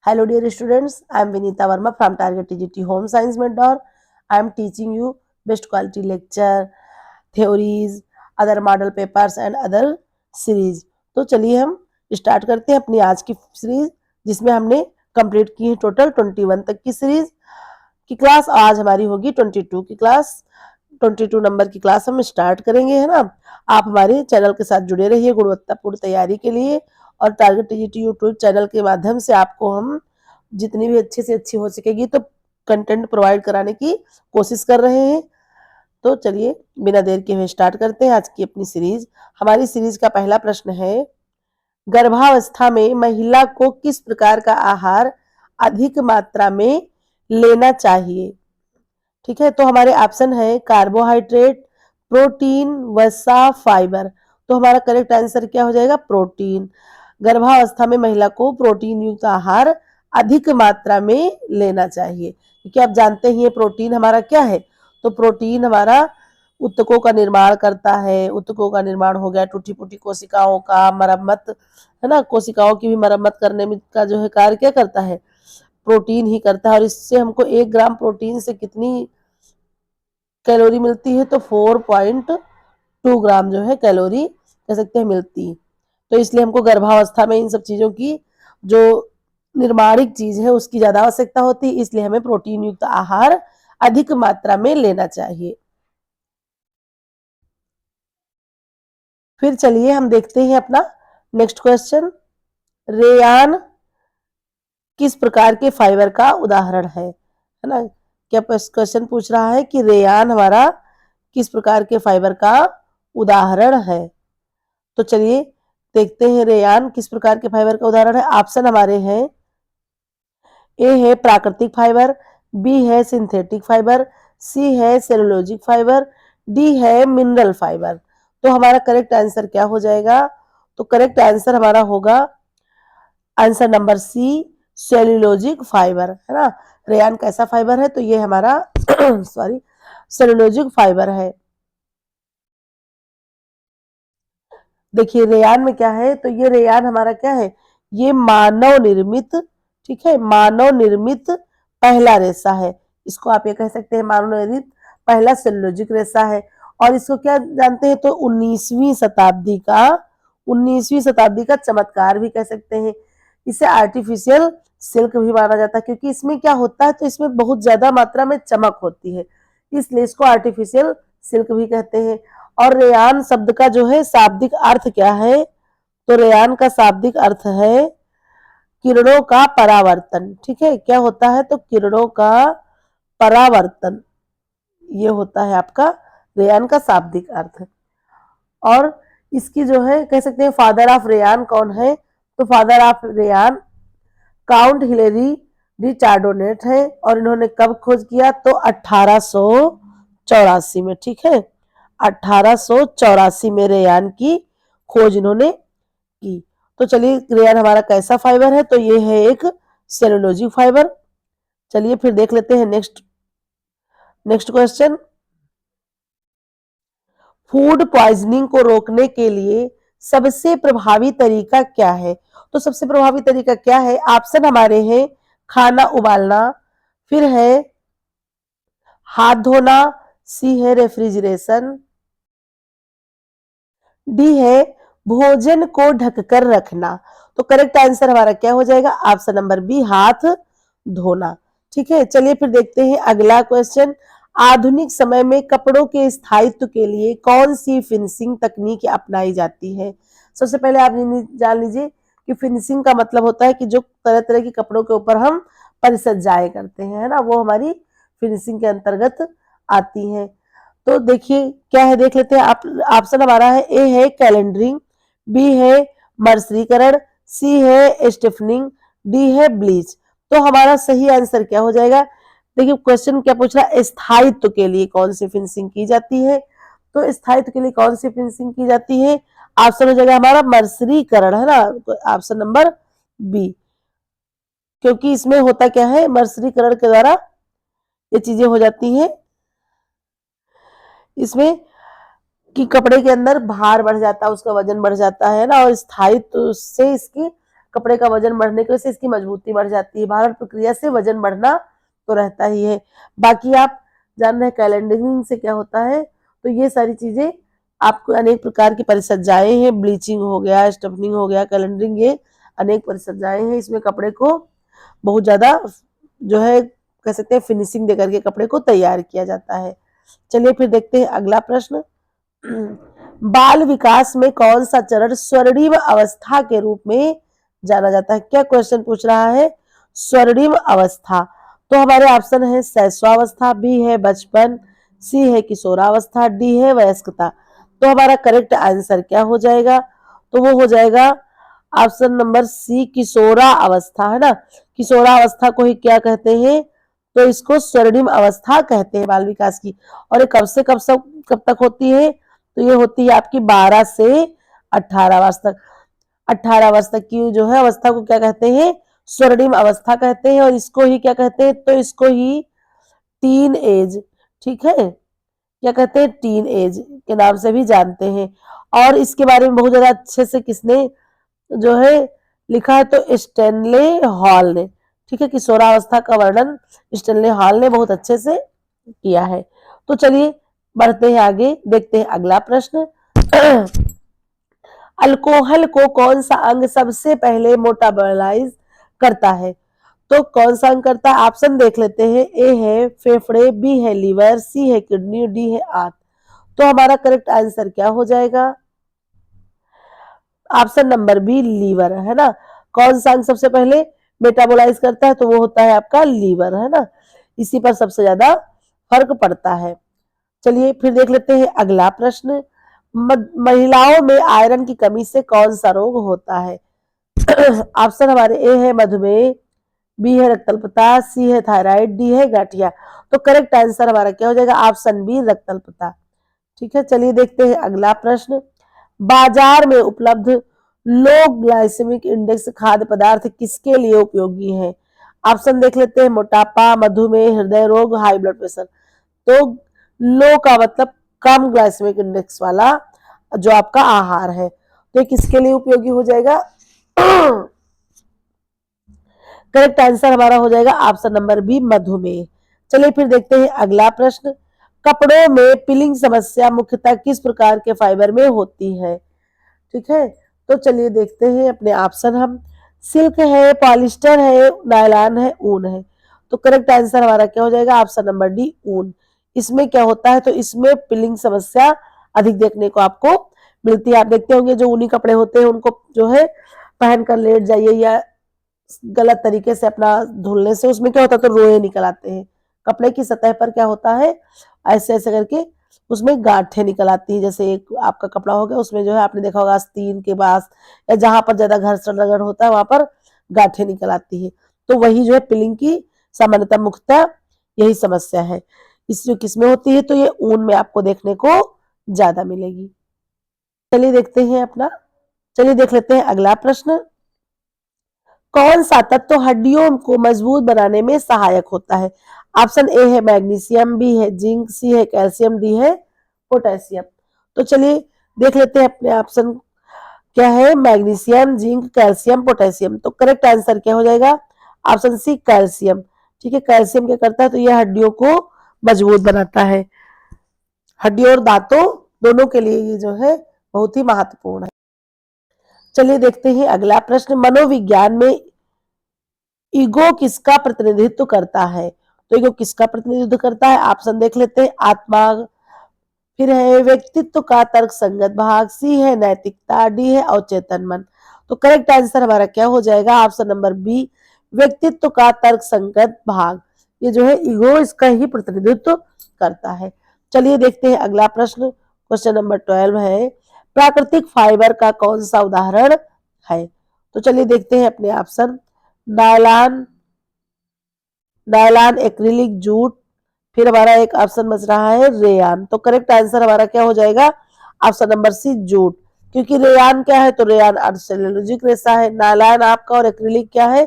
Hello dear students, I am Vinita Verma from Target TGT Home Science Mentor. I am teaching you best quality lecture, theories, other model papers and other series. तो चलिए हम start करते हैं अपनी आज की series, जिसमें हमने कंप्लीट की है टोटल 21 तक की सीरीज की क्लास। आज हमारी होगी 22 की क्लास। 22 नंबर की क्लास हम स्टार्ट करेंगे, है ना। आप हमारे चैनल के साथ जुड़े रहिए गुणवत्तापूर्ण तैयारी के लिए, और टारगेट टीजीटी यूट्यूब चैनल के माध्यम से आपको हम जितनी भी अच्छे से अच्छी हो सकेगी तो कंटेंट प्रोवाइड कराने की कोशिश कर रहे हैं। तो चलिए बिना देर के हुए स्टार्ट करते हैं आज की अपनी सीरीज। हमारी सीरीज का पहला प्रश्न है, गर्भावस्था में महिला को किस प्रकार का आहार अधिक मात्रा में लेना चाहिए। ठीक है, तो हमारे ऑप्शन है कार्बोहाइड्रेट, प्रोटीन, वसा, फाइबर। तो हमारा करेक्ट आंसर क्या हो जाएगा, प्रोटीन। गर्भावस्था में महिला को प्रोटीन युक्त आहार अधिक मात्रा में लेना चाहिए, क्योंकि आप जानते ही प्रोटीन हमारा क्या है। तो प्रोटीन हमारा ऊतकों का निर्माण करता है। ऊतकों का निर्माण हो गया, टूटी फूटी कोशिकाओं का मरम्मत, है ना। कोशिकाओं की भी मरम्मत करने में का जो है कार्य क्या करता है, प्रोटीन ही करता है। और इससे हमको 1 ग्राम प्रोटीन से कितनी कैलोरी मिलती है, तो 4.2 ग्राम जो है कैलोरी कह सकते हैं मिलती है। तो इसलिए हमको गर्भावस्था में इन सब चीजों की जो निर्माणिक चीज है उसकी ज्यादा आवश्यकता होती है, इसलिए हमें प्रोटीन युक्त आहार अधिक मात्रा में लेना चाहिए। फिर चलिए हम देखते हैं अपना नेक्स्ट क्वेश्चन। रेयान किस प्रकार के फाइबर का उदाहरण है ना। क्या क्वेश्चन पूछ रहा है कि रेयान हमारा किस प्रकार के फाइबर का उदाहरण है। तो चलिए देखते हैं रेयान किस प्रकार के फाइबर का उदाहरण है। ऑप्शन हमारे हैं, ए है प्राकृतिक फाइबर, बी है सिंथेटिक फाइबर, सी है सेलुलोजिक फाइबर, डी है मिनरल फाइबर। तो हमारा करेक्ट आंसर क्या हो जाएगा, तो करेक्ट आंसर हमारा होगा answer number C, cellulosic fibre, है ना। रेयान कैसा फाइबर है, तो ये हमारा सॉरी सेलुलोजिक फाइबर है। देखिए रेयान में क्या है, तो ये रेयान हमारा क्या है, ये मानव निर्मित, ठीक है, मानव निर्मित पहला रेशा है। इसको आप ये कह सकते हैं मानव निर्मित पहला सेलुलोजिक रेशा है। और इसको क्या जानते हैं, तो 19वीं शताब्दी का चमत्कार भी कह सकते हैं। इसे आर्टिफिशियल सिल्क भी माना जाता है, क्योंकि इसमें क्या होता है, तो इसमें बहुत ज्यादा मात्रा में चमक होती है, इसलिए इसको आर्टिफिशियल सिल्क भी कहते हैं। और रेयान शब्द का जो है शाब्दिक अर्थ क्या है, तो रेयान का शाब्दिक अर्थ है किरणों का परावर्तन। ठीक है, क्या होता है, तो किरणों का परावर्तन, ये होता है आपका रेयान का शाब्दिक अर्थ। और इसकी जो है कह सकते हैं फादर ऑफ रेयान कौन है, तो father of rayon count Hilaire de Chardonnet है। और इन्होंने कब खोज किया, तो 1884 में। ठीक है, 1884 में रेयान की खोज इन्होंने की। तो चलिए रेयान हमारा कैसा फाइबर है, तो ये है एक सेलुलोजिक फाइबर। चलिए फिर देख लेते हैं नेक्स्ट क्वेश्चन। फूड पॉइजनिंग को रोकने के लिए सबसे प्रभावी तरीका क्या है। तो सबसे प्रभावी तरीका क्या है, ऑप्शन हमारे हैं खाना उबालना, फिर है हाथ धोना, सी है रेफ्रिजरेशन, डी है भोजन को ढककर रखना। तो करेक्ट आंसर हमारा क्या हो जाएगा, ऑप्शन नंबर बी, हाथ धोना। ठीक है, चलिए फिर देखते हैं अगला क्वेश्चन। आधुनिक समय में कपड़ों के स्थायित्व के लिए कौन सी फिनिशिंग तकनीक अपनाई जाती है। सबसे पहले आप जान लीजिए कि फिनिशिंग का मतलब होता है कि जो तरह तरह के कपड़ों के ऊपर हम परिसज्जाएं करते हैं, है ना, वो हमारी फिनिशिंग के अंतर्गत आती है। तो देखिए क्या है, देख लेते हैं। आप ऑप्शन हमारा है, ए है कैलेंडरिंग, बी है मर्सरीकरण, सी है स्टिफनिंग, डी है ब्लीच। तो हमारा सही आंसर क्या हो जाएगा, देखिए क्वेश्चन क्या पूछ रहा है, स्थायित्व के लिए कौन सी फिनिशिंग की जाती है। तो स्थायित्व के लिए कौन सी फिनिशिंग की जाती है, ऑप्शन हो जाएगा हमारा मर्सरीकरण, है ना, ऑप्शन नंबर बी। क्योंकि इसमें होता क्या है, मर्सरीकरण के द्वारा ये चीजें हो जाती हैं, इसमें कि कपड़े के अंदर भार बढ़ जाता है, उसका वजन बढ़ जाता है ना, और स्थायित्व से इसकी कपड़े का वजन बढ़ने की वजह से इसकी मजबूती बढ़ जाती है। भारण प्रक्रिया से वजन बढ़ना तो रहता ही है। बाकी आप जान रहे हैं कैलेंडरिंग से क्या होता है, तो ये सारी चीजें आपको अनेक प्रकार की परिसज्जाएं हैं, ब्लीचिंग हो गया, स्टफनिंग हो गया, कैलेंडरिंग, ये अनेक परिसज्जाएं हैं। इसमें कपड़े को बहुत ज्यादा जो है कह सकते हैं फिनिशिंग देकर के कपड़े को तैयार किया जाता है। चलिए फिर देखते हैं अगला प्रश्न। बाल विकास में कौन सा चरण स्वर्णिम अवस्था के रूप में जाना जाता है? क्या क्वेश्चन पूछ रहा है? स्वर्णिम अवस्था। तो हमारे ऑप्शन है शैशवावस्था, बी है बचपन, सी है किशोरावस्था, डी है वयस्कता। तो हमारा करेक्ट आंसर क्या हो जाएगा? तो वो हो जाएगा ऑप्शन नंबर सी, किशोरा अवस्था, है ना। किशोरा अवस्था को ही क्या कहते हैं? तो इसको स्वर्णिम अवस्था कहते हैं बाल विकास की। और ये कब से कब तक होती है? तो ये होती है आपकी 12 से 18 वर्ष तक। 18 वर्ष तक की जो है अवस्था को क्या कहते हैं? स्वर्णिम अवस्था कहते हैं। और इसको ही क्या कहते हैं? तो इसको ही टीन एज, ठीक है, क्या कहते हैं? टीन एज के नाम से भी जानते हैं। और इसके बारे में बहुत ज्यादा अच्छे से किसने जो है लिखा है? तो स्टैनले हॉल ने, ठीक है, किशोरावस्था का वर्णन स्टैनले हॉल ने बहुत अच्छे से किया है। तो चलिए बढ़ते हैं आगे, देखते हैं अगला प्रश्न। अल्कोहल को कौन सा अंग सबसे पहले मेटाबॉलाइज करता है? तो कौन सा अंग करता है? ऑप्शन देख लेते हैं। ए है फेफड़े, बी है लीवर, सी है किडनी, डी है आंत। तो हमारा करेक्ट आंसर क्या हो जाएगा? ऑप्शन नंबर बी, लीवर, है ना। कौन सा अंग सबसे पहले मेटाबोलाइज करता है? तो वो होता है आपका लीवर, है ना। इसी पर सबसे ज्यादा फर्क पड़ता है। चलिए फिर देख लेते हैं अगला प्रश्न। महिलाओं में आयरन की कमी से कौन सा रोग होता है? ऑप्शन हमारे ए है मधुमेह, बी है रक्तल्पता, सी है थायराइड, डी है गठिया। तो करेक्ट आंसर हमारा क्या हो जाएगा? ऑप्शन बी, रक्तल्पता। ठीक है, चलिए देखते हैं अगला प्रश्न। बाजार में उपलब्ध लो ग्लाइसेमिक इंडेक्स खाद्य पदार्थ किसके लिए उपयोगी है? ऑप्शन देख लेते हैं। मोटापा, मधुमेह, हृदय रोग, हाई ब्लड प्रेशर। तो लो का मतलब कम ग्लाइसेमिक इंडेक्स वाला जो आपका आहार है, तो ये किसके लिए उपयोगी हो जाएगा? करेक्ट आंसर हमारा हो जाएगा ऑप्शन नंबर बी, मधुमेह। चलिए फिर देखते हैं अगला प्रश्न। कपड़ों में पिलिंग समस्या मुख्यतः किस प्रकार के फाइबर में होती है? ठीक है, तो चलिए देखते हैं अपने ऑप्शन हम। सिल्क है, पॉलिस्टर है, नायलॉन है, ऊन है। तो करेक्ट आंसर हमारा क्या हो जाएगा? ऑप्शन नंबर डी, ऊन। इसमें क्या होता है? तो इसमें पिलिंग समस्या अधिक देखने को आपको मिलती है। आप देखते होंगे जो ऊनी कपड़े होते हैं उनको जो है पहन कर लेट जाइए या गलत तरीके से अपना धुलने से उसमें क्या होता है? तो रोए निकल आते हैं। कपड़े की सतह पर क्या होता है? ऐसे ऐसे करके उसमें गांठें निकल आती है। जैसे एक आपका कपड़ा हो गया, उसमें जो है आपने देखा होगा आस्तीन के पास या जहां पर ज्यादा घर्षण रगड़ होता है वहां पर गांठें निकल आती है। तो वही जो है पिलिंग की सामान्यतः मुख्यतः यही समस्या है। इस जो किसमें होती है? तो ये ऊन में आपको देखने को ज्यादा मिलेगी। चलिए देखते हैं अपना, चलिए देख लेते हैं अगला प्रश्न। कौन सा तत्व हड्डियों को मजबूत बनाने में सहायक होता है? ऑप्शन ए है मैग्नीशियम, बी है जिंक, सी है कैल्शियम, डी है पोटेशियम। तो चलिए देख लेते हैं अपने ऑप्शन क्या है। Magnesium, zinc, calcium, potassium. तो करेक्ट आंसर क्या हो जाएगा? Option C, calcium. ठीक है, कैल्शियम क्या करता है? तो यह हड्डियों को मजबूत बनाता है। हड्डियों और दांतों दोनों के लिए ये जो है बहुत ही महत्वपूर्ण है। चलिए देखते हैं अगला प्रश्न। मनोविज्ञान में ईगो किसका प्रतिनिधित्व करता है? तो ईगो किसका प्रतिनिधित्व करता है? ऑप्शन देख लेते हैं। आत्मा, फिर है व्यक्तित्व का तर्क संगत भाग, सी है नैतिकता, डी है अवचेतन मन। तो करेक्ट आंसर हमारा क्या हो जाएगा? ऑप्शन नंबर बी, व्यक्तित्व का तर्क संगत भाग। ये जो है ईगो इसका ही प्रतिनिधित्व करता है। चलिए देखते हैं अगला प्रश्न। क्वेश्चन नंबर 12 है, प्राकृतिक फाइबर का कौन सा उदाहरण है? तो चलिए देखते हैं अपने option. Nylon, nylon, acrylic, jute, फिर हमारा एक ऑप्शन बच रहा है रेयान। तो करेक्ट आंसर हमारा क्या हो जाएगा? Option number C, jute. क्योंकि रेयान क्या है? तो रेयान अर्धसेल्यूलोजिक रेशा है। नायलॉन आपका और एक्रिलिक क्या है?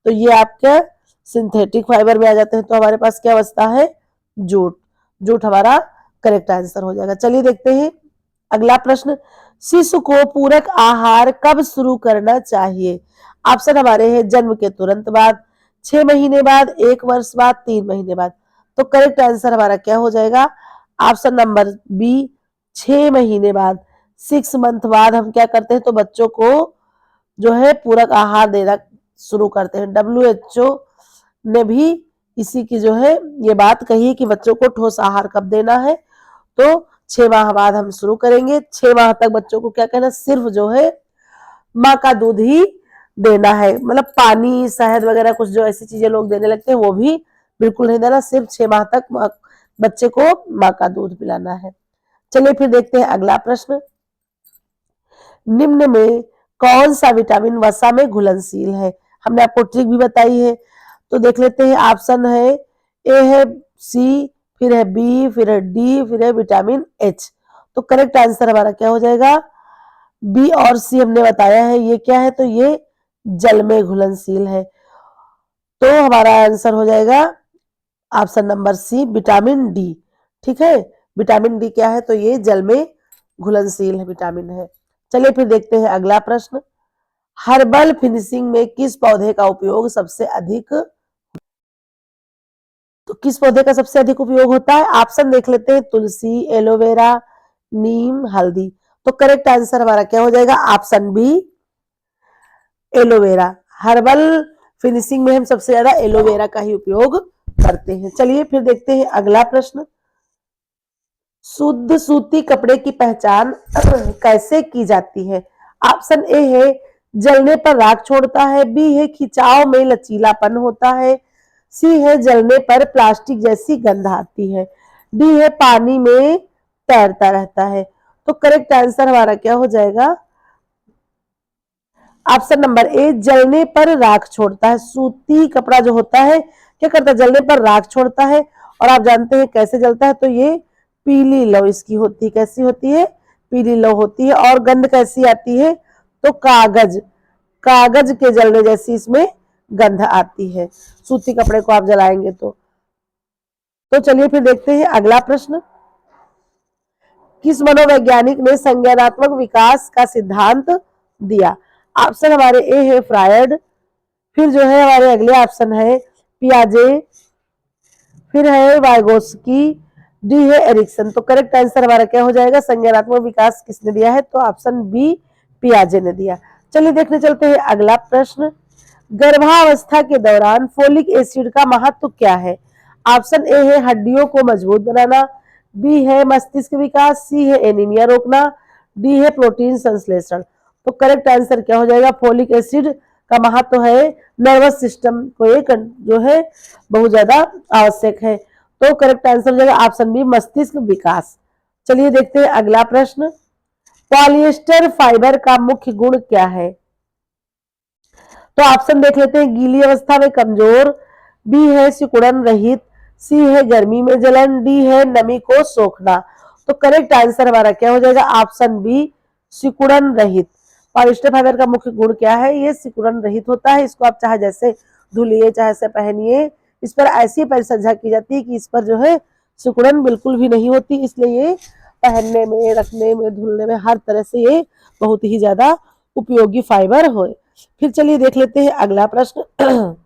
तो ये आपका सिंथेटिक फाइबर में आ जाते हैं। तो हमारे पास क्या बचता है? जूट। जूट हमारा करेक्ट आंसर हो जाएगा। चलिए देखते हैं अगला प्रश्न। शिशु को पूरक आहार कब शुरू करना चाहिए? ऑप्शन हमारे हैं जन्म के तुरंत बाद, 6 महीने बाद, 1 वर्ष बाद, 3 महीने बाद। तो करेक्ट आंसर हमारा क्या हो जाएगा? ऑप्शन नंबर बी, 6 महीने बाद। 6 मंथ बाद हम क्या करते हैं, तो बच्चों को जो है पूरक आहार देना शुरू करते हैं। WHO ने भी इसी की जो है ये बात कही कि बच्चों को ठोस आहार कब देना है, तो 6 माह बाद हम शुरू करेंगे। 6 माह तक बच्चों को क्या कहना, सिर्फ जो है माँ का दूध ही देना है। मतलब पानी, शहद वगैरह कुछ जो ऐसी चीजें लोग देने लगते हैं वो भी बिल्कुल नहीं देना, सिर्फ 6 माह तक बच्चे को माँ का दूध पिलाना है। चलिए फिर देखते हैं अगला प्रश्न। निम्न में कौन सा विटामिन वसा में घुलनशील है? हमने आपको ट्रिक भी बताई है, तो देख लेते हैं। ऑप्शन है ए है सी, फिर है बी, फिर है डी, फिर है विटामिन एच। तो करेक्ट आंसर हमारा क्या हो जाएगा? बी और सी हमने बताया है। ये क्या है, तो ये जल में घुलनशील है। तो हमारा आंसर हो जाएगा option number C, vitamin D. ठीक है, विटामिन डी क्या है, तो ये जल में घुलनशील विटामिन है। चलिए फिर देखते हैं अगला प्रश्न। हर्बल फिनिशिंग में किस पौधे का उपयोग सबसे अधिक, तो किस पौधे का सबसे अधिक उपयोग होता है? ऑप्शन देख लेते हैं। तुलसी, एलोवेरा, नीम, हल्दी। तो करेक्ट आंसर हमारा क्या हो जाएगा? Option B, aloe vera. Herbal finishing में हम सबसे ज्यादा एलोवेरा का ही उपयोग करते हैं। चलिए फिर देखते हैं अगला प्रश्न। शुद्ध सूती कपड़े की पहचान कैसे की जाती है? ऑप्शन ए है जलने पर राख छोड़ता है, बी है खिंचाव में लचीलापन होता है, सी है जलने पर प्लास्टिक जैसी गंध आती है, डी है पानी में तैरता रहता है। तो करेक्ट आंसर हमारा क्या हो जाएगा? ऑप्शन नंबर ए, जलने पर राख छोड़ता है। सूती कपड़ा जो होता है क्या करता है, जलने पर राख छोड़ता है। और आप जानते हैं कैसे जलता है, तो ये पीली लौ इसकी होती है। कैसी होती है? पीली लौ होती है। और गंध कैसी आती है, तो कागज, कागज के जलने जैसी इसमें गंध आती है सूती कपड़े को आप जलाएंगे तो चलिए फिर देखते हैं अगला प्रश्न। किस मनोवैज्ञानिक ने संज्ञानात्मक विकास का सिद्धांत दिया? ऑप्शन हमारे ए है फ्रायड, फिर जो है हमारे अगले ऑप्शन है पियाजे, फिर है वाइगोस्की, डी है एरिक्सन। तो करेक्ट आंसर हमारा क्या हो जाएगा? संज्ञानात्मक विकास किसने दिया है, तो ऑप्शन बी, पियाजे ने दिया। चलिए देखने चलते हैं अगला प्रश्न। गर्भावस्था के दौरान फोलिक एसिड का महत्व क्या है? ऑप्शन ए है हड्डियों को मजबूत बनाना, बी है मस्तिष्क विकास, सी है एनीमिया रोकना, डी है प्रोटीन संश्लेषण। तो करेक्ट आंसर क्या हो जाएगा? फोलिक एसिड का महत्व है नर्वस सिस्टम को एक जो है बहुत ज्यादा आवश्यक है। तो करेक्ट आंसर हो जाएगा ऑप्शन बी, मस्तिष्क विकास। चलिए देखते हैं अगला प्रश्न। पॉलिएस्टर फाइबर का मुख्य गुण क्या है? तो ऑप्शन देख लेते हैं। गीली अवस्था में कमजोर, बी है सिकुड़न रहित, सी है गर्मी में जलन, डी है नमी को सोखना। तो करेक्ट आंसर हमारा क्या हो जाएगा? ऑप्शन बी, सिकुड़न रहित। पॉलिएस्टर फाइबर का मुख्य गुण क्या है? ये सिकुड़न रहित होता है। इसको आप चाहे जैसे धुलिए चाहे से पहनिए, इस पर ऐसी परिसज्जा की जाती है कि इस पर जो है सिकुड़न बिल्कुल भी नहीं होती। इसलिए ये पहनने में, रखने में, धुलने में हर तरह से ये बहुत ही ज्यादा उपयोगी फाइबर हो। फिर चलिए देख लेते हैं अगला प्रश्न।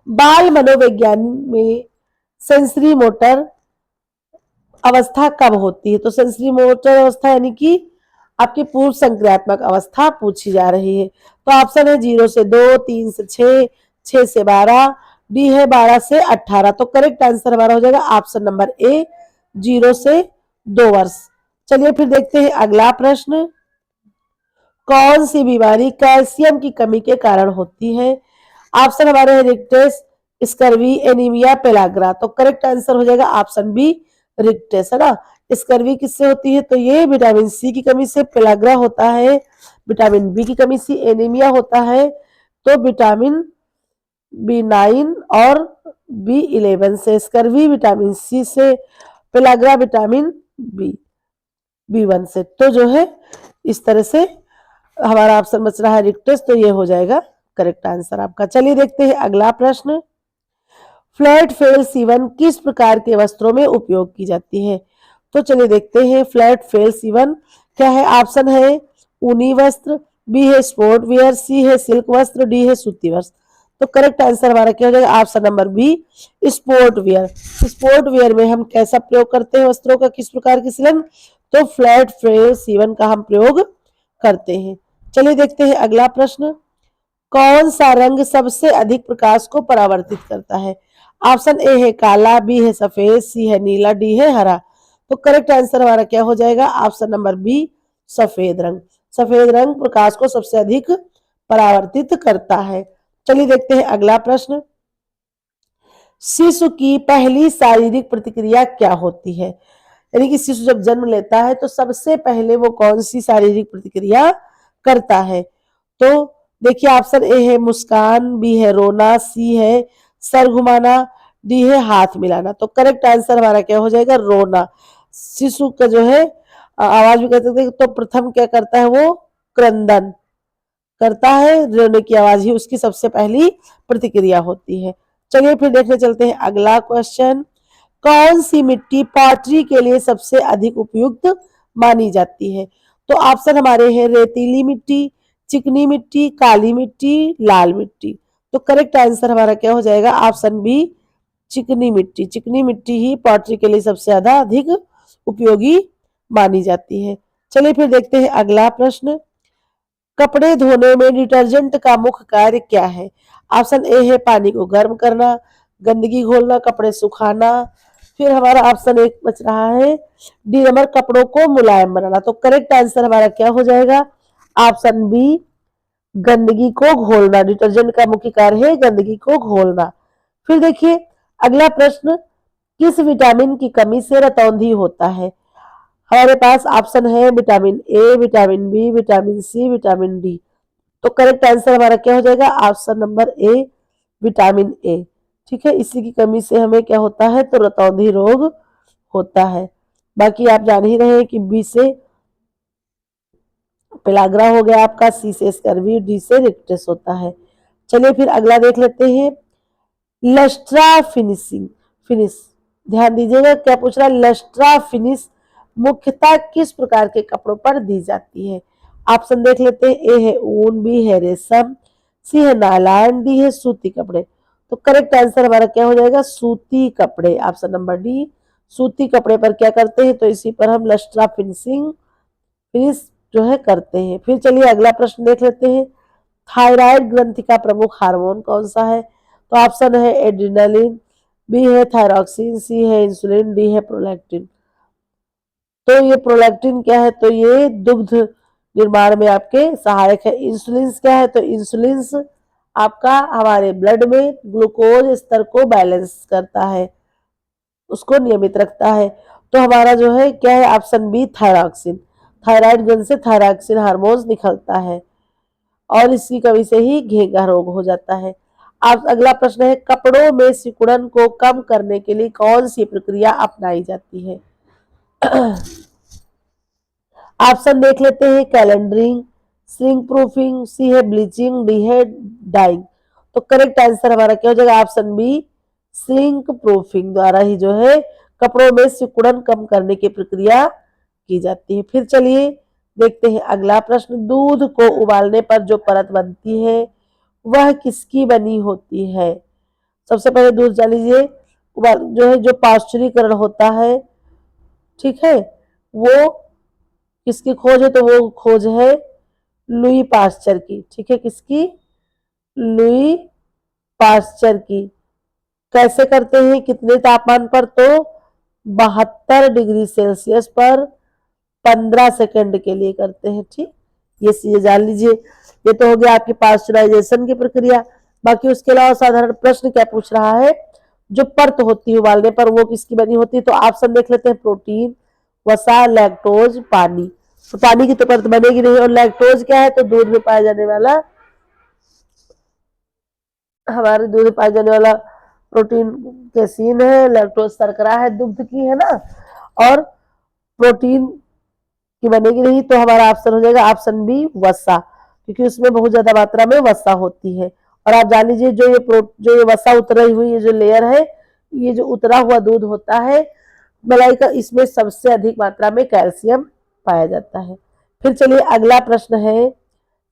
बाल मनोविज्ञान में सेंसरी मोटर अवस्था कब होती है? तो सेंसरी मोटर अवस्था यानी कि आपकी पूर्व संक्रियात्मक अवस्था पूछी जा रही है। तो ऑप्शन है 0 से 2, 3 से 6, 6 से 12, डी है 12 से 18। तो करेक्ट आंसर हमारा हो जाएगा ऑप्शन नंबर ए, 0 से 2 वर्ष। चलिए फिर देखते हैं अगला प्रश्न। कौन सी बीमारी कैल्शियम की कमी के कारण होती है? ऑप्शन हमारे हैं रिक्टेस, स्कर्वी, एनीमिया, पेलाग्रा। तो करेक्ट आंसर हो जाएगा ऑप्शन बी, रिक्टेस, है ना। स्कर्वी किससे होती है? तो ये विटामिन सी की कमी से, पेलाग्रा होता है विटामिन बी की कमी से, एनीमिया होता है तो विटामिन B9 और B11 से। स्कर्वी विटामिन सी से, पेलाग्रा विटामिन B1 से। तो जो है इस तरह से हमारा ऑप्शन बच रहा है रिक्टेस, तो ये हो जाएगा करेक्ट आंसर आपका। चलिए देखते हैं अगला प्रश्न। फ्लैट फेल सीवन किस प्रकार के वस्त्रों में उपयोग की जाती है? तो चलिए देखते हैं फ्लैट फेल सीवन क्या है। ऑप्शन है ऊनी वस्त्र, बी है स्पोर्ट वियर, सी है सिल्क वस्त्र, डी है सूती वस्त्र। तो करेक्ट आंसर हमारा क्या हो जाएगा? Option number B, sport wear. Sport wear में हम कैसा प्रयोग करते हैं वस्त्रों का, किस प्रकार की सिलन? तो फ्लैट फ्रेम सीवन का हम प्रयोग करते हैं। चलिए देखते हैं अगला प्रश्न। कौन सा रंग सबसे अधिक प्रकाश को परावर्तित करता है? ऑप्शन ए है काला, बी है सफेद, सी है नीला, डी है हरा। तो करेक्ट आंसर हमारा क्या हो जाएगा? ऑप्शन नंबर बी, सफेद रंग। सफेद रंग प्रकाश को सबसे अधिक परावर्तित करता है। चलिए देखते हैं अगला प्रश्न। शिशु की पहली शारीरिक प्रतिक्रिया क्या होती है? यानी कि शिशु जब जन्म लेता है तो सबसे पहले वो कौन सी शारीरिक प्रतिक्रिया करता है? तो देखिए ऑप्शन ए है मुस्कान, बी है रोना, सी है सर घुमाना, डी है हाथ मिलाना। तो करेक्ट आंसर हमारा क्या हो जाएगा? रोना। शिशु का जो है आवाज भी कहते थे, तो प्रथम क्या करता है? वो क्रंदन करता है, रोने की आवाज ही उसकी सबसे पहली प्रतिक्रिया होती है। चलिए फिर देखने चलते हैं अगला क्वेश्चन। कौन सी मिट्टी पॉटरी के लिए सबसे अधिक उपयुक्त मानी जाती है? तो ऑप्शन हमारे हैं रेतीली मिट्टी, चिकनी मिट्टी, काली मिट्टी, लाल मिट्टी। तो करेक्ट आंसर हमारा क्या हो जाएगा? ऑप्शन बी, चिकनी मिट्टी। चिकनी मिट्टी ही पॉटरी के लिए सबसे ज्यादा अधिक उपयोगी मानी जाती है। चलिए फिर देखते हैं अगला प्रश्न। कपड़े धोने में डिटर्जेंट का मुख्य कार्य क्या है? ऑप्शन ए है पानी को गर्म करना, गंदगी घोलना, कपड़े सुखाना। फिर हमारा ऑप्शन एक बच रहा है डी नंबर, कपड़ों को मुलायम बनाना। तो करेक्ट आंसर हमारा क्या हो जाएगा? ऑप्शन बी, गंदगी को घोलना। डिटर्जेंट का मुख्य कार्य है गंदगी को घोलना। फिर देखिए अगला प्रश्न। किस विटामिन की कमी से रतौंधी होता है? हमारे पास ऑप्शन है vitamin A, vitamin B, vitamin C, vitamin D. तो करेक्ट आंसर हमारा क्या हो जाएगा? Option number A, vitamin A. ठीक है, इसी की कमी से हमें क्या होता है? तो रतौंधी रोग होता है। बाकी आप जान ही रहे हैं कि बी से पेलाग्रा हो गया आपका, सी से स्कर्वी, डी से रिक्टस होता है। चलिए फिर अगला देख लेते हैं। लस्ट्रा फिनिशिंग फिनिश, ध्यान दीजिएगा क्या पूछ रहा है? लस्ट्रा फिनिश मुख्यतः किस प्रकार के कपड़ों पर दी जाती है? ऑप्शन देख लेते हैं। ए है ऊन, बी है रेशम, सी है नायलॉन, डी है सूती कपड़े। तो करेक्ट आंसर हमारा क्या हो जाएगा? सूती कपड़े। ऑप्शन नंबर डी, सूती कपड़े पर क्या करते हैं? तो इसी पर हम लस्ट्रा फिनिशिंग फिनिश जो है करते हैं। फिर चलिए अगला प्रश्न देख लेते हैं। थायराइड ग्रंथि का प्रमुख हार्मोन कौन सा है? तो ऑप्शन है एड्रिनलिन, बी है थायरॉक्सिन, सी है इंसुलिन, डी है प्रोलैक्टिन। तो ये प्रोलैक्टिन क्या है? तो ये दुग्ध निर्माण में आपके सहायक है। इंसुलिन क्या है? तो इंसुलिन आपका हमारे ब्लड में ग्लूकोज स्तर को बैलेंस करता है, उसको नियमित रखता है। तो हमारा जो है क्या है? Option B, thyroxine. थायराइड ग्रंथि से थायरॉक्सिन हार्मोन निकलता है और इसकी कमी से ही घेंघा रोग हो जाता है। अब अगला प्रश्न है। कपड़ों में सिकुड़न को कम करने के लिए कौन सी प्रक्रिया अपनाई जाती है? ऑप्शन देख लेते हैं। कैलेंडरिंग, श्रिंक प्रूफिंग, सी है ब्लीचिंग, डी है डाइंग। तो करेक्ट आंसर हमारा क्या हो जाएगा? ऑप्शन बी, श्रिंक प्रूफिंग द्वारा ही जो है कपड़ों में सिकुड़न कम करने की प्रक्रिया की जाती है। फिर चलिए देखते हैं अगला प्रश्न। दूध को उबालने पर जो परत बनती है वह किसकी बनी होती है? सबसे पहले दूध जान लीजिए, उबाल जो है जो पाश्चुरीकरण होता है, ठीक है, वो किसकी खोज है? तो वो खोज है लुई पास्चर की। ठीक है, किसकी? लुई पास्चर की। कैसे करते हैं? कितने तापमान पर? तो 72 डिग्री सेल्सियस पर 15 सेकंड के लिए करते हैं। ठीक, ये जान लीजिए। ये तो हो गया आपकी पास्चराइजेशन की प्रक्रिया। बाकी उसके अलावा साधारण प्रश्न क्या पूछ रहा है? जो परत होती है उबालने पर वो किसकी बनी होती है? तो ऑप्शन देख लेते हैं। प्रोटीन, वसा, लैक्टोज, पानी। तो पानी की तो परत बनेगी नहीं। और लैक्टोज क्या है? तो दूध में पाया जाने वाला, हमारे दूध में पाया जाने वाला प्रोटीन कैसीन है, लैक्टोज शर्करा है दुग्ध की, है ना। और प्रोटीन की बनेगी नहीं, तो हमारा ऑप्शन हो जाएगा ऑप्शन बी, वसा, क्योंकि उसमें बहुत ज्यादा मात्रा में वसा होती है। और आप जान लीजिए जो ये वसा उतरी हुई ये जो लेयर है, ये जो उतरा हुआ दूध होता है मलाई का, इसमें सबसे अधिक मात्रा में कैल्शियम पाया जाता है। फिर चलिए अगला प्रश्न है।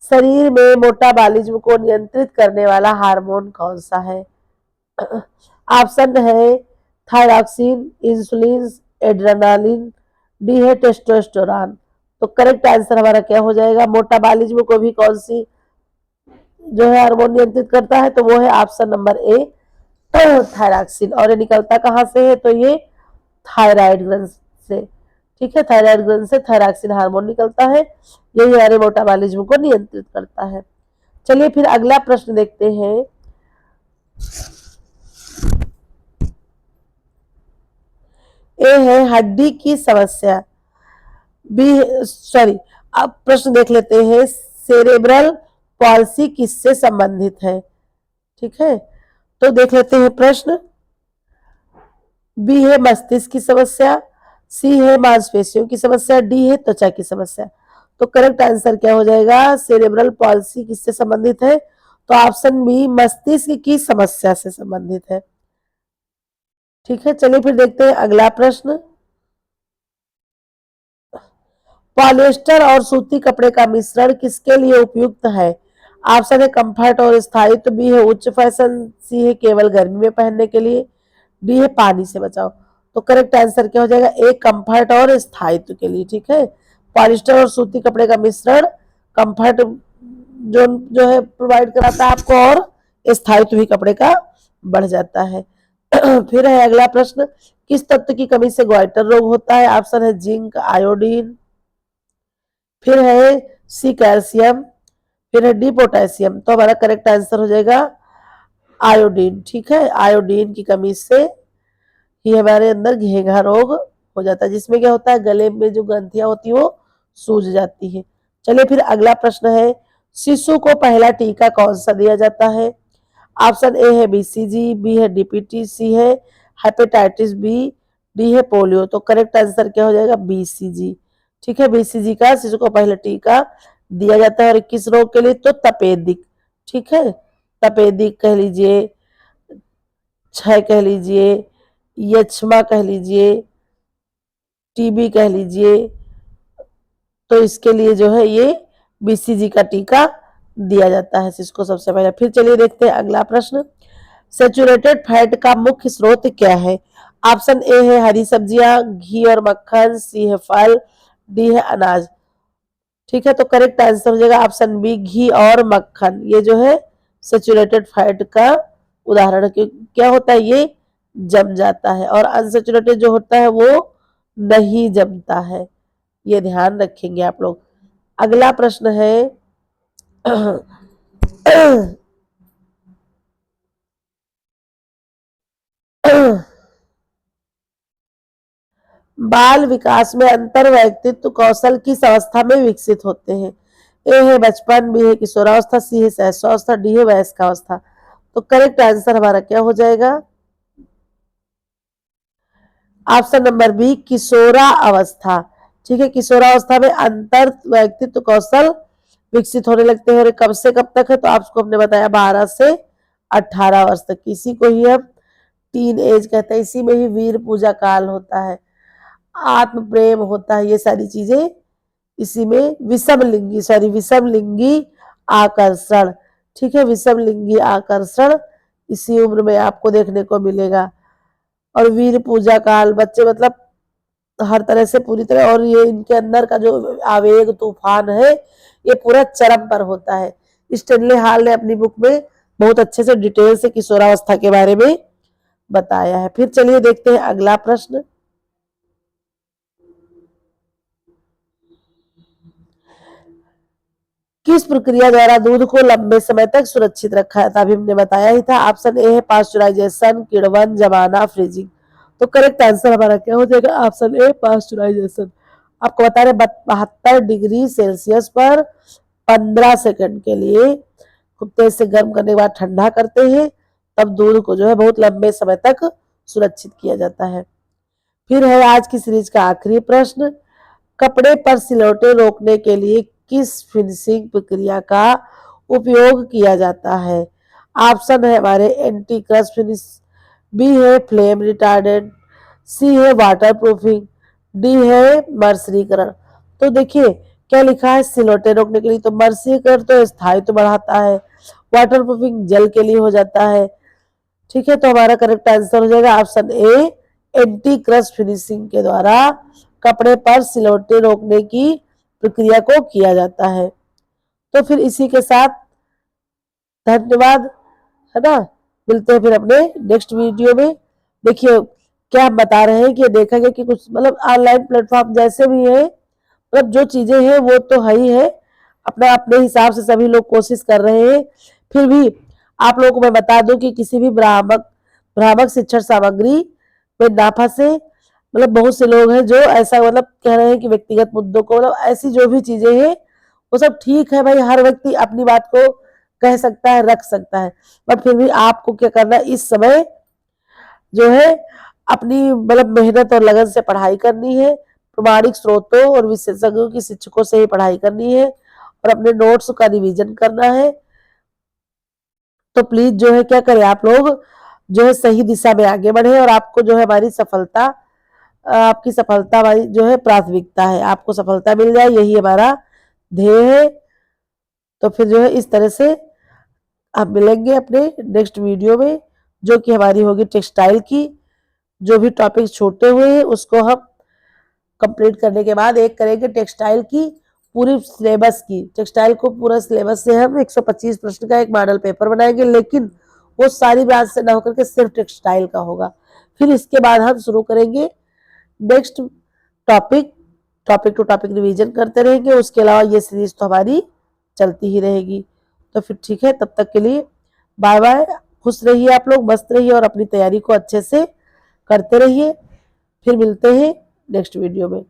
शरीर में मेटाबॉलिज्म को नियंत्रित करने वाला हार्मोन कौन सा है? ऑप्शन है थायरॉक्सिन, इंसुलिन, एड्रेनालिन, डी है टेस्टोस्टेरोन। तो करेक्ट आंसर हमारा क्या हो जाएगा? मेटाबॉलिज्म को भी कौन सी जो है हार्मोन नियंत्रित करता है? तो वो है ऑप्शन नंबर ए थायरॉक्सिन। और ये निकलता कहाँ से है? तो ये थायराइड ग्रंथ से। ठीक है, थायराइड ग्रंथ से थायरॉक्सिन हार्मोन निकलता है, यही हमारे मेटाबॉलिज्म को नियंत्रित करता है। चलिए फिर अगला प्रश्न देखते हैं। ए है हड्डी की समस्या, बी सॉरी, अब प्रश्न देख लेते हैं, सेरेब्रल पॉल्सी किससे संबंधित है? ठीक है, तो देख लेते हैं प्रश्न। बी है मस्तिष्क की समस्या, सी है मांसपेशियों की समस्या, डी है त्वचा की समस्या। तो करेक्ट आंसर क्या हो जाएगा? सेरेब्रल पॉल्सी किससे संबंधित है? तो ऑप्शन बी मस्तिष्क की समस्या से संबंधित है। ठीक है, चलिए फिर देखते हैं अगला प्रश्न। पॉलिएस्टर और सूती कपड़े का मिश्रण किसके लिए उपयुक्त है? ऑप्शन है कंफर्ट और स्थायित्व, बी है उच्च फैशन, सी है केवल गर्मी में पहनने के लिए, डी है पानी से बचाओ। तो करेक्ट आंसर क्या हो जाएगा? ए कंफर्ट और स्थायित्व के लिए। ठीक है, पॉलिएस्टर और सूती कपड़े का मिश्रण कंफर्ट जो है प्रोवाइड कराता है आपको, और स्थायित्व भी कपड़े का बढ़ जाता है। फिर है अगला प्रश्न, किस तत्व की कमी से ग्वाइटर रोग होता है? ऑप्शन है जिंक, आयोडीन, फिर है सी कैल्शियम, फिर है डी पोटेशियम। तो हमारा करेक्ट आंसर हो जाएगा आयोडीन। ठीक है, आयोडीन की कमी से ही हमारे अंदर घेंघा रोग हो जाता है, जिसमें क्या होता है, गले में जो ग्रंथियां होती है वो सूज जाती है। चलिए फिर अगला प्रश्न है, शिशु को पहला टीका कौन सा दिया जाता है? ऑप्शन ए है बीसीजी, बी है डीपीटी, सी है हेपेटाइटिस बी, डी है पोलियो। तो करेक्ट आंसर क्या हो जाएगा? बीसीजी। ठीक है, बीसीजी का शिशु को पहला टीका दिया जाता है, और किस रोग के लिए? तो तपेदिक। ठीक है, तपेदिक कह लीजिए, क्षय कह लीजिए, यक्ष्मा कह लीजिए, टीबी कह लीजिए, तो इसके लिए जो है ये बीसीजी का टीका दिया जाता है इसको सबसे पहले। फिर चलिए देखते हैं अगला प्रश्न, सेचुरेटेड फैट का मुख्य स्रोत क्या है? ऑप्शन ए है हरी सब्जियां, घी और मक्खन, सी है फल, डी है अनाज। ठीक है, तो करेक्ट आंसर हो जाएगा ऑप्शन बी घी और मक्खन। ये जो है सेचुरेटेड फैट का उदाहरण है। क्या होता है? ये जम जाता है, और अनसेचुरेटेड जो होता है वो नहीं जमता है। ये ध्यान रखेंगे आप लोग। अगला प्रश्न है, बाल विकास में अंतर व्यक्तित्व कौशल किस अवस्था में विकसित होते हैं? ए है बचपन, बी है किशोरावस्था, सी है शैशवावस्था, डी है वयस्कावस्था। तो करेक्ट आंसर हमारा क्या हो जाएगा? ऑप्शन नंबर बी किशोरा अवस्था। ठीक है, किशोरावस्था में अंतर व्यक्तित्व कौशल विकसित होने लगते हैं, और कब से कब तक है? तो आपको हमने बताया 12 से 18 वर्ष तक। इसी को ही हम टीन एज कहते हैं, इसी में ही वीर पूजा काल होता है, आत्म प्रेम होता है, ये सारी चीजें इसी में विषम लिंगी आकर्षण। ठीक है, विषम लिंगी आकर्षण इसी उम्र में आपको देखने को मिलेगा। और वीर पूजा काल, बच्चे मतलब हर तरह से पूरी तरह, और ये इनके अंदर का जो आवेग तूफान है ये पूरा चरम पर होता है। स्टेनले हाल ने अपनी बुक में बहुत अच्छे से डिटेल से किशोरावस्था के बारे में बताया है। फिर चलिए देखते हैं अगला प्रश्न, किस प्रक्रिया द्वारा दूध को लंबे समय तक सुरक्षित रखा जाता है? अभी हमने बताया ही था। ऑप्शन ए है पास्चुराइजेशन, किण्वन, जमाना, फ्रीजिंग। तो करेक्ट आंसर हमारा क्या हो जाएगा? Option A pasteurisation. आपको बता रहे 72 डिग्री सेल्सियस पर 15 सेकंड के लिए खूब तेज से गर्म करने के बाद ठंडा करते हैं, तब दूध को जो है बहुत लंबे समय तक सुरक्षित किया जाता है। फिर है आज की सीरीज का आखिरी प्रश्न, कपड़े पर सिलवटें रोकने के लिए किस फिनिशिंग प्रक्रिया का उपयोग किया जाता है? ऑप्शन है हमारे एंटी क्रस्ट फिनिश, बी है फ्लेम रिटार्डेंट, सी है वाटर प्रूफिंग, डी है मर्सरीकरण। तो देखिए क्या लिखा है, सिलवटें रोकने के लिए, तो मर्सिकर तो स्थायित्व बढ़ाता है, वाटर प्रूफिंग जल के लिए हो जाता है। ठीक है, तो हमारा करेक्ट आंसर हो जाएगा option A, anti crust finishing के द्वारा कपड़े पर सिलवटें रोकने की प्रक्रिया को किया जाता है। तो फिर इसी के साथ धन्यवाद, है ना, मिलते हैं फिर अपने नेक्स्ट वीडियो में। देखिए क्या हम बता रहे हैं कि देखा गया कि कुछ मतलब ऑनलाइन प्लेटफॉर्म जैसे भी है, मतलब जो चीजें हैं वो तो है ही है, अपना अपने हिसाब से सभी लोग कोशिश कर रहे हैं। फिर भी आप लोगों को मैं बता दूं कि किसी भी भ्रामक भ्रामक शिक्षण सामग्री में ना फंसे। मतलब बहुत से लोग हैं जो ऐसा मतलब कह रहे हैं कि व्यक्तिगत मुद्दों को, मतलब ऐसी जो भी चीजें हैं वो सब ठीक है भाई, हर व्यक्ति अपनी बात को कह सकता है, रख सकता है, बट फिर भी आपको क्या करना है, इस समय जो है अपनी मतलब मेहनत और लगन से पढ़ाई करनी है, प्रमाणिक स्रोतों और विशेषज्ञों की शिक्षकों से ही पढ़ाई करनी है और अपने नोट्स का रिवीजन करना है। तो प्लीज जो है क्या करें, आप लोग जो है सही दिशा में आगे बढ़े और आपको जो है हमारी सफलता, आपकी सफलता हमारी जो है प्राथमिकता है, आपको सफलता मिल जाए यही हमारा ध्येय है। तो फिर जो है इस तरह से हम मिलेंगे अपने नेक्स्ट वीडियो में, जो कि हमारी होगी टेक्सटाइल की। जो भी टॉपिक छोटे हुए हैं उसको हम कंप्लीट करने के बाद एक करेंगे टेक्सटाइल की पूरी सिलेबस की। टेक्सटाइल को पूरा सिलेबस से हम 125 प्रश्न का एक मॉडल पेपर बनाएंगे, लेकिन वो सारी ब्रांच से ना होकर के सिर्फ टेक्सटाइल का होगा। फिर इसके बाद हम शुरू करेंगे next topic, topic to topic revision करते रहेंगे। उसके अलावा ये सीरीज तो हमारी चलती ही रहेगी। तो फिर ठीक है, तब तक के लिए बाय बाय, खुश रहिए आप लोग, मस्त रहिए और अपनी तैयारी को अच्छे से करते रहिए। फिर मिलते हैं नेक्स्ट वीडियो में।